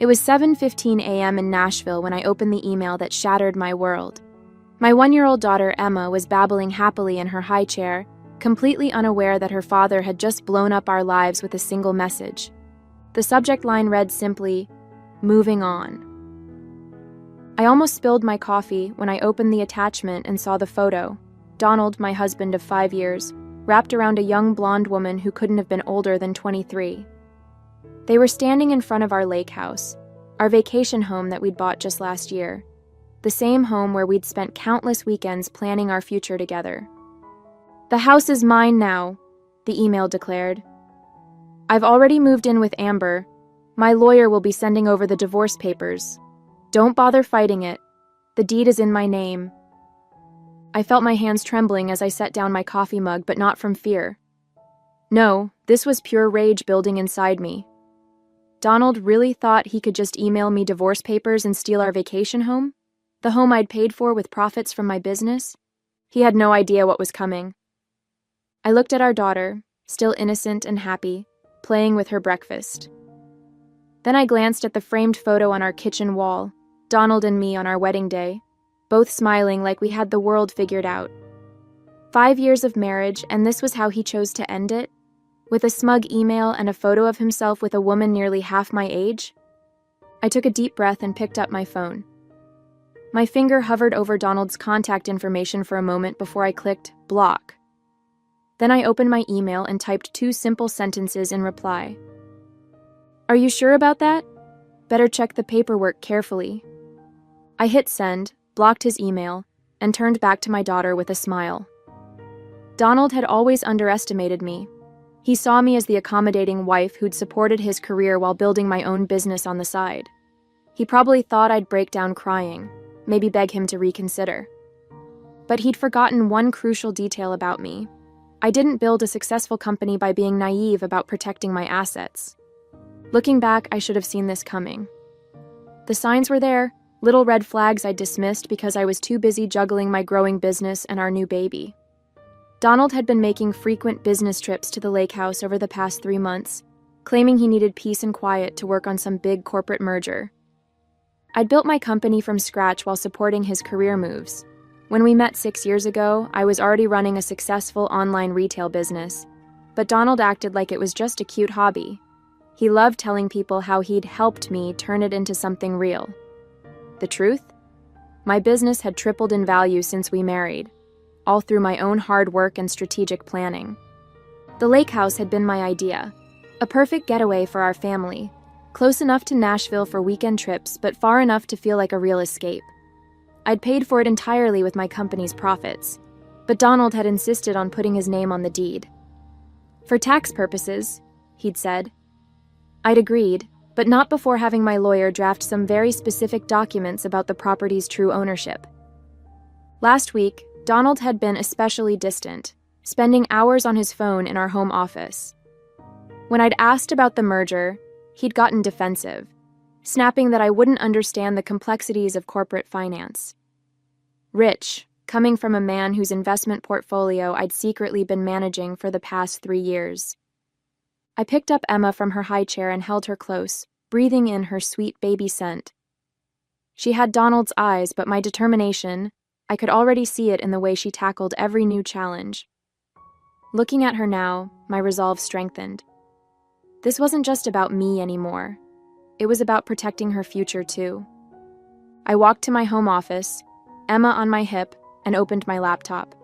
It was 7:15 a.m. in Nashville when I opened the email that shattered my world. My 1-year-old daughter, Emma, was babbling happily in her high chair, completely unaware that her father had just blown up our lives with a single message. The subject line read simply, "Moving on." I almost spilled my coffee when I opened the attachment and saw the photo. Donald, my husband of 5 years, wrapped around a young blonde woman who couldn't have been older than 23. They were standing in front of our lake house, our vacation home that we'd bought just last year, the same home where we'd spent countless weekends planning our future together. "The house is mine now," the email declared. "I've already moved in with Amber. My lawyer will be sending over the divorce papers. Don't bother fighting it. The deed is in my name." I felt my hands trembling as I set down my coffee mug, but not from fear. No, this was pure rage building inside me. Donald really thought he could just email me divorce papers and steal our vacation home? The home I'd paid for with profits from my business? He had no idea what was coming. I looked at our daughter, still innocent and happy, playing with her breakfast. Then I glanced at the framed photo on our kitchen wall, Donald and me on our wedding day, both smiling like we had the world figured out. 5 years of marriage, and this was how he chose to end it? With a smug email and a photo of himself with a woman nearly half my age? I took a deep breath and picked up my phone. My finger hovered over Donald's contact information for a moment before I clicked block. Then I opened my email and typed 2 simple sentences in reply. "Are you sure about that? Better check the paperwork carefully." I hit send, blocked his email, and turned back to my daughter with a smile. Donald had always underestimated me. He saw me as the accommodating wife who'd supported his career while building my own business on the side. He probably thought I'd break down crying, maybe beg him to reconsider. But he'd forgotten one crucial detail about me. I didn't build a successful company by being naive about protecting my assets. Looking back, I should have seen this coming. The signs were there, little red flags I dismissed because I was too busy juggling my growing business and our new baby. Donald had been making frequent business trips to the lake house over the past 3 months, claiming he needed peace and quiet to work on some big corporate merger. I'd built my company from scratch while supporting his career moves. When we met 6 years ago, I was already running a successful online retail business, but Donald acted like it was just a cute hobby. He loved telling people how he'd helped me turn it into something real. The truth? My business had tripled in value since we married, all through my own hard work and strategic planning. The lake house had been my idea, a perfect getaway for our family, close enough to Nashville for weekend trips, but far enough to feel like a real escape. I'd paid for it entirely with my company's profits, but Donald had insisted on putting his name on the deed. "For tax purposes," he'd said. I'd agreed, but not before having my lawyer draft some very specific documents about the property's true ownership. Last week, Donald had been especially distant, spending hours on his phone in our home office. When I'd asked about the merger, he'd gotten defensive, snapping that I wouldn't understand the complexities of corporate finance. Rich, coming from a man whose investment portfolio I'd secretly been managing for the past 3 years. I picked up Emma from her high chair and held her close, breathing in her sweet baby scent. She had Donald's eyes, but my determination, I could already see it in the way she tackled every new challenge. Looking at her now, my resolve strengthened. This wasn't just about me anymore. It was about protecting her future, too. I walked to my home office, Emma on my hip, and opened my laptop.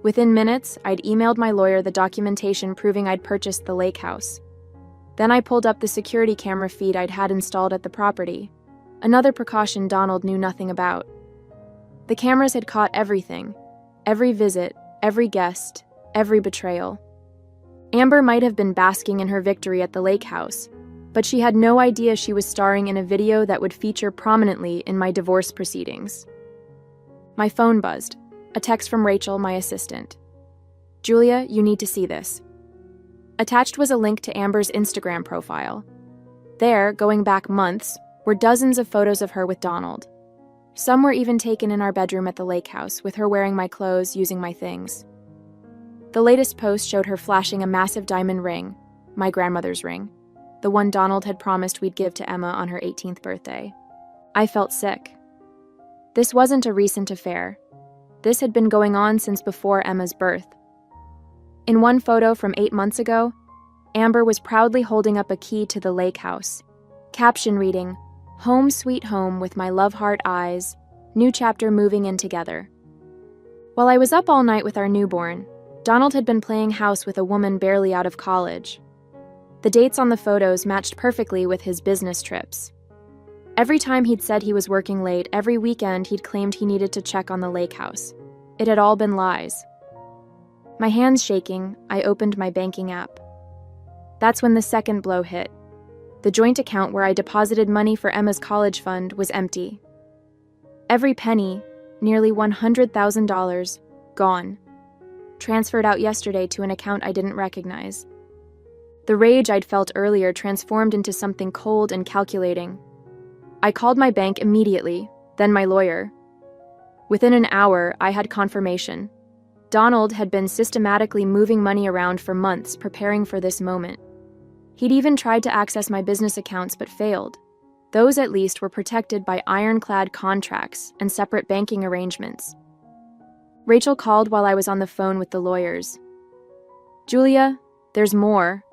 Within minutes, I'd emailed my lawyer the documentation proving I'd purchased the lake house. Then I pulled up the security camera feed I'd had installed at the property, another precaution Donald knew nothing about. The cameras had caught everything, every visit, every guest, every betrayal. Amber might have been basking in her victory at the lake house, but she had no idea she was starring in a video that would feature prominently in my divorce proceedings. My phone buzzed, a text from Rachel, my assistant. "Julia, you need to see this." Attached was a link to Amber's Instagram profile. There, going back months, were dozens of photos of her with Donald. Some were even taken in our bedroom at the lake house, with her wearing my clothes, using my things. The latest post showed her flashing a massive diamond ring, my grandmother's ring. the one Donald had promised we'd give to Emma on her 18th birthday. I felt sick. This wasn't a recent affair. This had been going on since before Emma's birth. In one photo from 8 months ago, Amber was proudly holding up a key to the lake house, caption reading, "Home sweet home with my love heart eyes, new chapter moving in together." While I was up all night with our newborn, Donald had been playing house with a woman barely out of college. The dates on the photos matched perfectly with his business trips. Every time he'd said he was working late, every weekend he'd claimed he needed to check on the lake house. It had all been lies. My hands shaking, I opened my banking app. That's when the second blow hit. The joint account where I deposited money for Emma's college fund was empty. Every penny, nearly $100,000, gone. Transferred out yesterday to an account I didn't recognize. The rage I'd felt earlier transformed into something cold and calculating. I called my bank immediately, then my lawyer. Within an hour, I had confirmation. Donald had been systematically moving money around for months, preparing for this moment. He'd even tried to access my business accounts but failed. Those, at least, were protected by ironclad contracts and separate banking arrangements. Rachel called while I was on the phone with the lawyers. "Julia, there's more."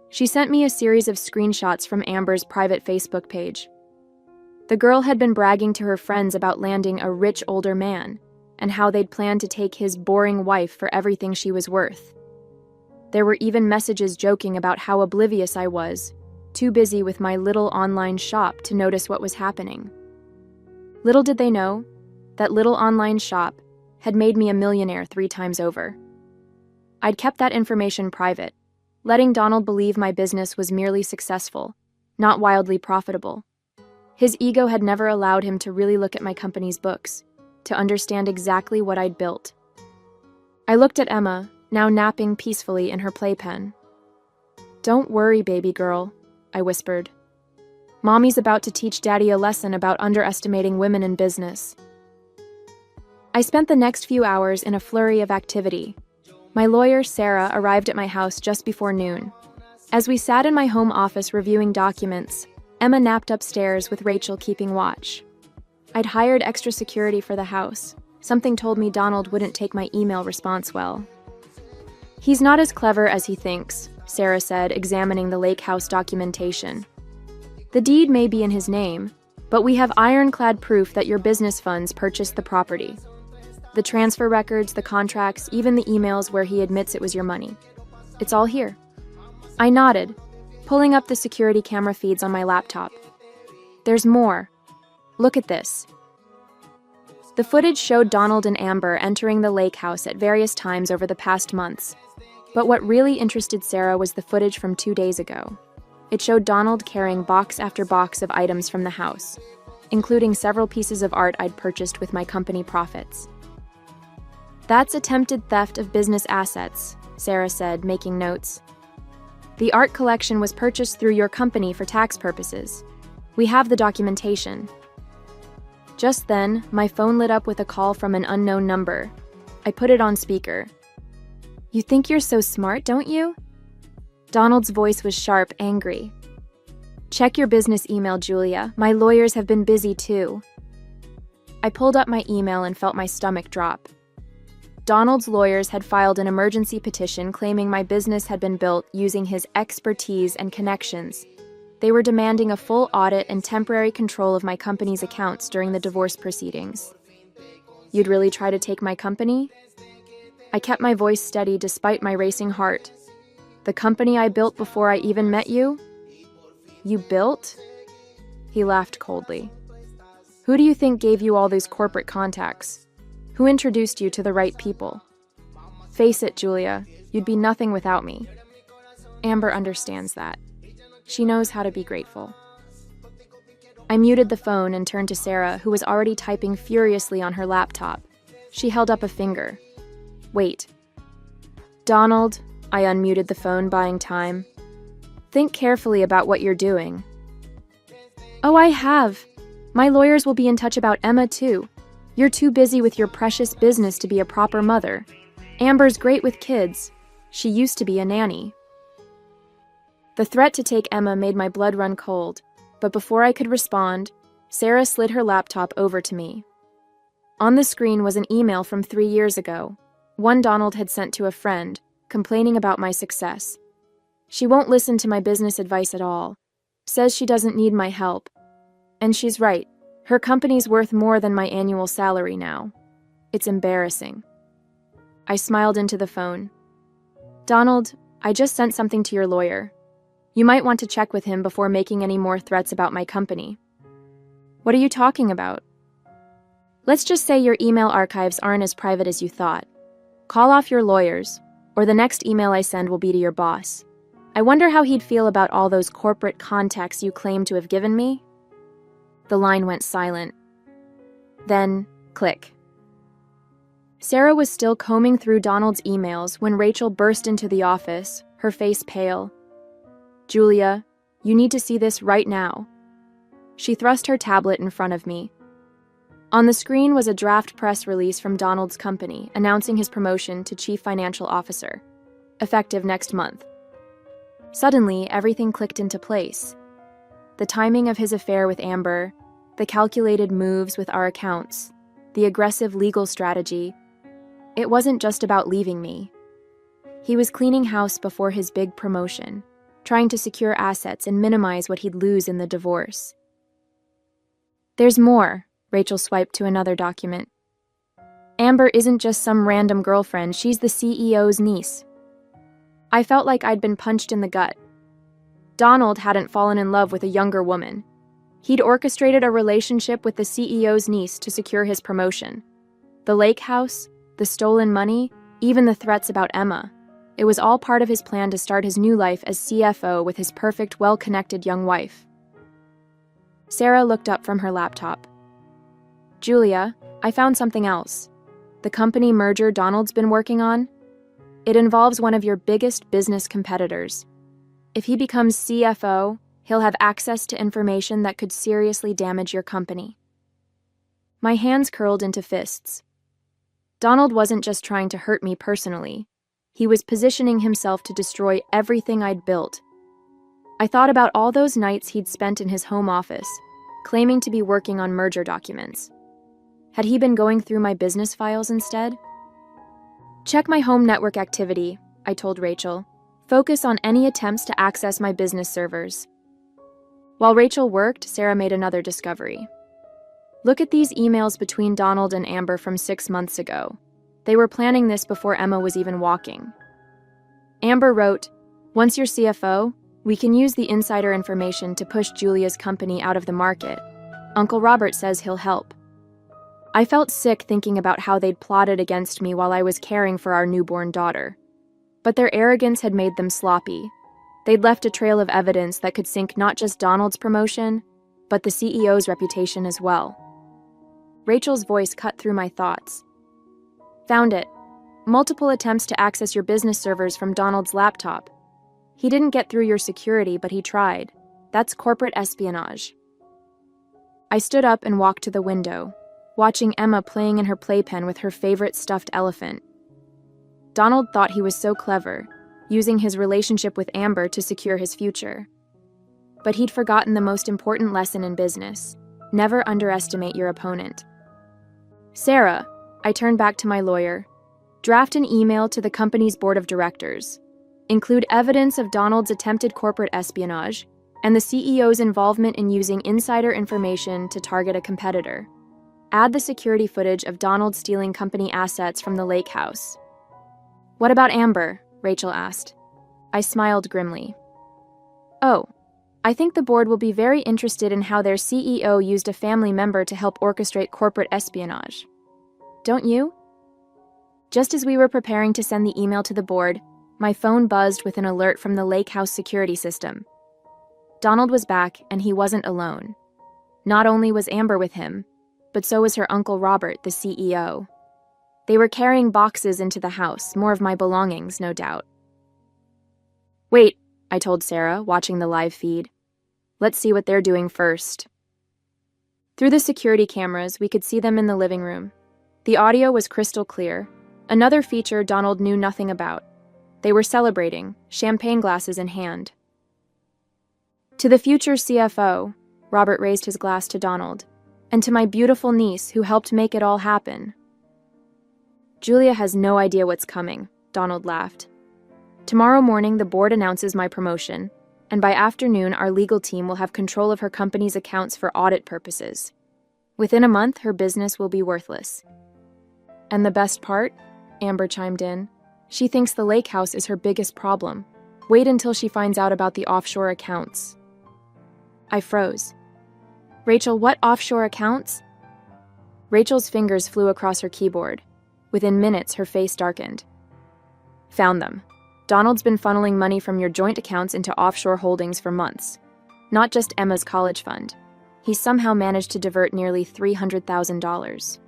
She sent me a series of screenshots from Amber's private Facebook page. The girl had been bragging to her friends about landing a rich older man and how they'd planned to take his boring wife for everything she was worth. There were even messages joking about how oblivious I was, too busy with my little online shop to notice what was happening. Little did they know, that little online shop had made me a millionaire 3 times over. I'd kept that information private, letting Donald believe my business was merely successful, not wildly profitable. His ego had never allowed him to really look at my company's books, to understand exactly what I'd built. I looked at Emma, now napping peacefully in her playpen. "Don't worry, baby girl," I whispered. "Mommy's about to teach Daddy a lesson about underestimating women in business." I spent the next few hours in a flurry of activity. My lawyer, Sarah, arrived at my house just before noon. As we sat in my home office reviewing documents, Emma napped upstairs with Rachel keeping watch. I'd hired extra security for the house. Something told me Donald wouldn't take my email response well. "He's not as clever as he thinks," Sarah said, examining the lake house documentation. "The deed may be in his name, but we have ironclad proof that your business funds purchased the property. The transfer records, the contracts, even the emails where he admits it was your money. It's all here." I nodded, pulling up the security camera feeds on my laptop. "There's more. Look at this." The footage showed Donald and Amber entering the lake house at various times over the past months. But what really interested Sarah was the footage from 2 days ago. It showed Donald carrying box after box of items from the house, including several pieces of art I'd purchased with my company profits. "That's attempted theft of business assets," Sarah said, making notes. "The art collection was purchased through your company for tax purposes. We have the documentation." Just then, my phone lit up with a call from an unknown number. I put it on speaker. "You think you're so smart, don't you?" Donald's voice was sharp, angry. "Check your business email, Julia. My lawyers have been busy too." I pulled up my email and felt my stomach drop. Donald's lawyers had filed an emergency petition claiming my business had been built using his expertise and connections. They were demanding a full audit and temporary control of my company's accounts during the divorce proceedings. "You'd really try to take my company?" I kept my voice steady despite my racing heart. "The company I built before I even met you?" "You built?" He laughed coldly. "Who do you think gave you all these corporate contacts? Who introduced you to the right people? Face it, Julia, you'd be nothing without me." Amber understands that. She knows how to be grateful. I muted the phone and turned to Sarah, who was already typing furiously on her laptop. She held up a finger. "Wait." "Donald," I unmuted the phone, buying time. "Think carefully about what you're doing." "Oh, I have. My lawyers will be in touch about Emma, too. You're too busy with your precious business to be a proper mother. Amber's great with kids. She used to be a nanny." The threat to take Emma made my blood run cold, but before I could respond, Sarah slid her laptop over to me. On the screen was an email from 3 years ago, one Donald had sent to a friend, complaining about my success. She won't listen to my business advice at all, says she doesn't need my help. And she's right, her company's worth more than my annual salary now. It's embarrassing. I smiled into the phone. Donald, I just sent something to your lawyer. You might want to check with him before making any more threats about my company. What are you talking about? Let's just say your email archives aren't as private as you thought. Call off your lawyers, or the next email I send will be to your boss. I wonder how he'd feel about all those corporate contacts you claim to have given me? The line went silent. Then, click. Sarah was still combing through Donald's emails when Rachel burst into the office, her face pale. Julia, you need to see this right now. She thrust her tablet in front of me. On the screen was a draft press release from Donald's company announcing his promotion to Chief Financial Officer, effective next month. Suddenly, everything clicked into place. The timing of his affair with Amber, the calculated moves with our accounts, the aggressive legal strategy. It wasn't just about leaving me. He was cleaning house before his big promotion, trying to secure assets and minimize what he'd lose in the divorce. There's more. Rachel swiped to another document. Amber isn't just some random girlfriend, she's the CEO's niece. I felt like I'd been punched in the gut. Donald hadn't fallen in love with a younger woman. He'd orchestrated a relationship with the CEO's niece to secure his promotion. The lake house, the stolen money, even the threats about Emma. It was all part of his plan to start his new life as CFO with his perfect, well-connected young wife. Sarah looked up from her laptop. Julia, I found something else. The company merger Donald's been working on? It involves one of your biggest business competitors. If he becomes CFO, he'll have access to information that could seriously damage your company. My hands curled into fists. Donald wasn't just trying to hurt me personally. He was positioning himself to destroy everything I'd built. I thought about all those nights he'd spent in his home office, claiming to be working on merger documents. Had he been going through my business files instead? Check my home network activity, I told Rachel. Focus on any attempts to access my business servers. While Rachel worked, Sarah made another discovery. Look at these emails between Donald and Amber from 6 months ago. They were planning this before Emma was even walking. Amber wrote, "Once you're CFO, we can use the insider information to push Julia's company out of the market. Uncle Robert says he'll help." I felt sick thinking about how they'd plotted against me while I was caring for our newborn daughter. But their arrogance had made them sloppy. They'd left a trail of evidence that could sink not just Donald's promotion, but the CEO's reputation as well. Rachel's voice cut through my thoughts. Found it. Multiple attempts to access your business servers from Donald's laptop. He didn't get through your security, but he tried. That's corporate espionage. I stood up and walked to the window, watching Emma playing in her playpen with her favorite stuffed elephant. Donald thought he was so clever, using his relationship with Amber to secure his future. But he'd forgotten the most important lesson in business: never underestimate your opponent. Sarah, I turned back to my lawyer, draft an email to the company's board of directors. Include evidence of Donald's attempted corporate espionage and the CEO's involvement in using insider information to target a competitor. Add the security footage of Donald stealing company assets from the lake house. What about Amber? Rachel asked. I smiled grimly. Oh, I think the board will be very interested in how their CEO used a family member to help orchestrate corporate espionage. Don't you? Just as we were preparing to send the email to the board, my phone buzzed with an alert from the lake house security system. Donald was back, and he wasn't alone. Not only was Amber with him, but so was her Uncle Robert, the CEO. They were carrying boxes into the house, more of my belongings, no doubt. Wait, I told Sarah, watching the live feed. Let's see what they're doing first. Through the security cameras, we could see them in the living room. The audio was crystal clear, another feature Donald knew nothing about. They were celebrating, champagne glasses in hand. To the future CFO, Robert raised his glass to Donald, and to my beautiful niece who helped make it all happen. Julia has no idea what's coming, Donald laughed. Tomorrow morning, the board announces my promotion, and by afternoon, our legal team will have control of her company's accounts for audit purposes. Within a month, her business will be worthless. And the best part? Amber chimed in. She thinks the lake house is her biggest problem. Wait until she finds out about the offshore accounts. I froze. Rachel, what offshore accounts? Rachel's fingers flew across her keyboard. Within minutes, her face darkened. Found them. Donald's been funneling money from your joint accounts into offshore holdings for months. Not just Emma's college fund. He somehow managed to divert nearly $300,000.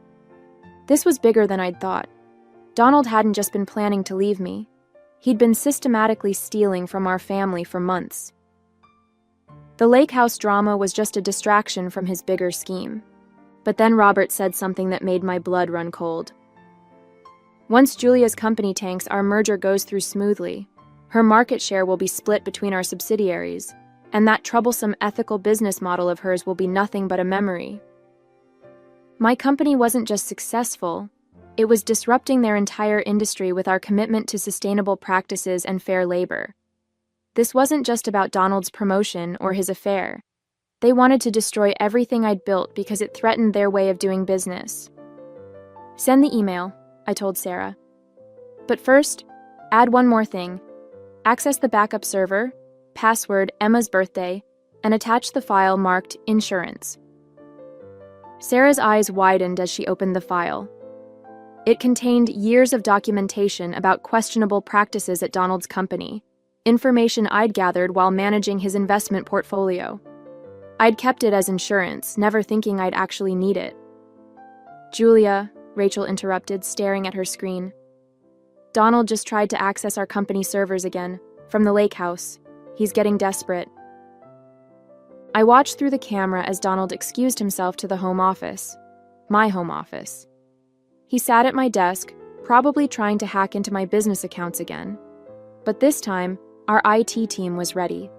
This was bigger than I'd thought. Donald hadn't just been planning to leave me. He'd been systematically stealing from our family for months. The lake house drama was just a distraction from his bigger scheme. But then Robert said something that made my blood run cold. Once Julia's company tanks, our merger goes through smoothly. Her market share will be split between our subsidiaries, and that troublesome ethical business model of hers will be nothing but a memory. My company wasn't just successful, it was disrupting their entire industry with our commitment to sustainable practices and fair labor. This wasn't just about Donald's promotion or his affair. They wanted to destroy everything I'd built because it threatened their way of doing business. Send the email, I told Sarah. But first, add one more thing. Access the backup server, password Emma's birthday, and attach the file marked Insurance. Sarah's eyes widened as she opened the file. It contained years of documentation about questionable practices at Donald's company, information I'd gathered while managing his investment portfolio. I'd kept it as insurance, never thinking I'd actually need it. Julia, Rachel interrupted, staring at her screen. Donald just tried to access our company servers again, from the lake house. He's getting desperate. I watched through the camera as Donald excused himself to the home office. My home office. He sat at my desk, probably trying to hack into my business accounts again. But this time, our IT team was ready.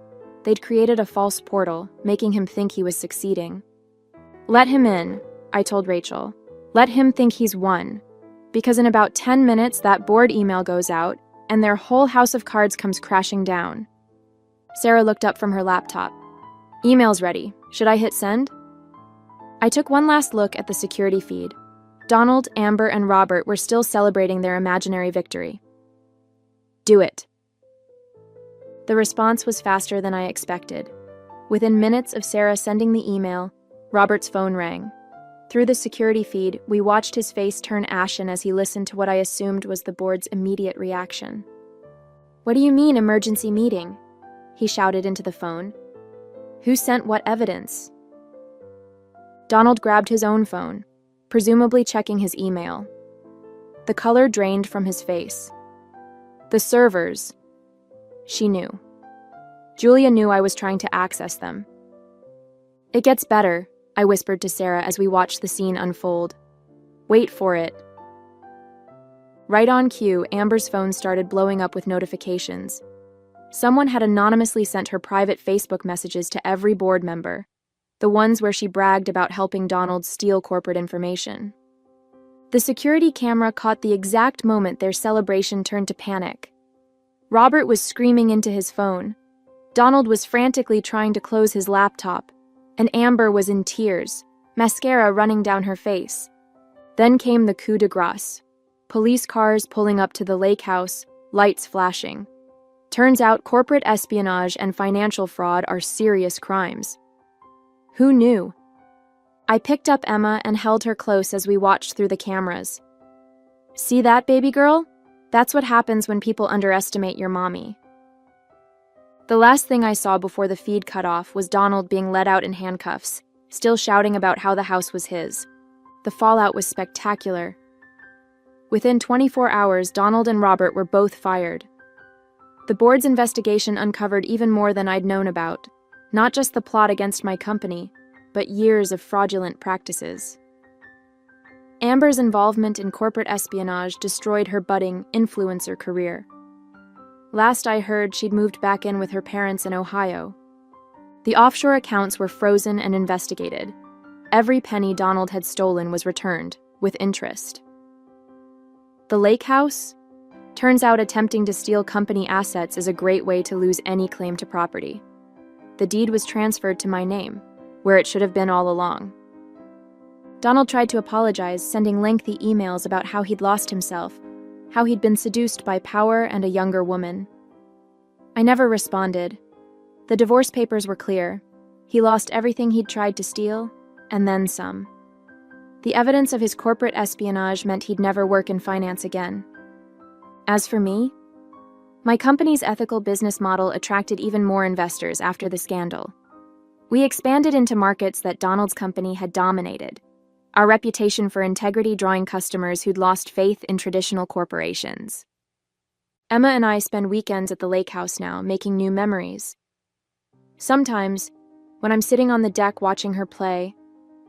They'd created a false portal, making him think he was succeeding. Let him in, I told Rachel. Let him think he's won. Because in about 10 minutes, that board email goes out, and their whole house of cards comes crashing down. Sarah looked up from her laptop. Email's ready. Should I hit send? I took one last look at the security feed. Donald, Amber, and Robert were still celebrating their imaginary victory. Do it. The response was faster than I expected. Within minutes of Sarah sending the email, Robert's phone rang. Through the security feed, we watched his face turn ashen as he listened to what I assumed was the board's immediate reaction. What do you mean, emergency meeting? He shouted into the phone. Who sent what evidence? Donald grabbed his own phone, presumably checking his email. The color drained from his face. The servers. She knew. Julia knew I was trying to access them. It gets better, I whispered to Sarah as we watched the scene unfold. Wait for it. Right on cue, Amber's phone started blowing up with notifications. Someone had anonymously sent her private Facebook messages to every board member, the ones where she bragged about helping Donald steal corporate information. The security camera caught the exact moment their celebration turned to panic. Robert was screaming into his phone. Donald was frantically trying to close his laptop, and Amber was in tears, mascara running down her face. Then came the coup de grace. Police cars pulling up to the lake house, lights flashing. Turns out corporate espionage and financial fraud are serious crimes. Who knew? I picked up Emma and held her close as we watched through the cameras. See that, baby girl? That's what happens when people underestimate your mommy. The last thing I saw before the feed cut off was Donald being led out in handcuffs, still shouting about how the house was his. The fallout was spectacular. Within 24 hours, Donald and Robert were both fired. The board's investigation uncovered even more than I'd known about, not just the plot against my company, but years of fraudulent practices. Amber's involvement in corporate espionage destroyed her budding influencer career. Last I heard, she'd moved back in with her parents in Ohio. The offshore accounts were frozen and investigated. Every penny Donald had stolen was returned, with interest. The lake house? Turns out attempting to steal company assets is a great way to lose any claim to property. The deed was transferred to my name, where it should have been all along. Donald tried to apologize, sending lengthy emails about how he'd lost himself, how he'd been seduced by power and a younger woman. I never responded. The divorce papers were clear. He lost everything he'd tried to steal, and then some. The evidence of his corporate espionage meant he'd never work in finance again. As for me, my company's ethical business model attracted even more investors after the scandal. We expanded into markets that Donald's company had dominated, our reputation for integrity drawing customers who'd lost faith in traditional corporations. Emma and I spend weekends at the lake house now, making new memories. Sometimes, when I'm sitting on the deck watching her play,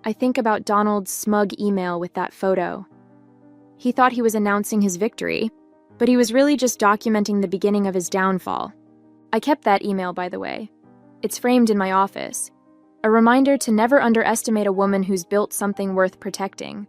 I think about Donald's smug email with that photo. He thought he was announcing his victory, but he was really just documenting the beginning of his downfall. I kept that email, by the way. It's framed in my office, a reminder to never underestimate a woman who's built something worth protecting.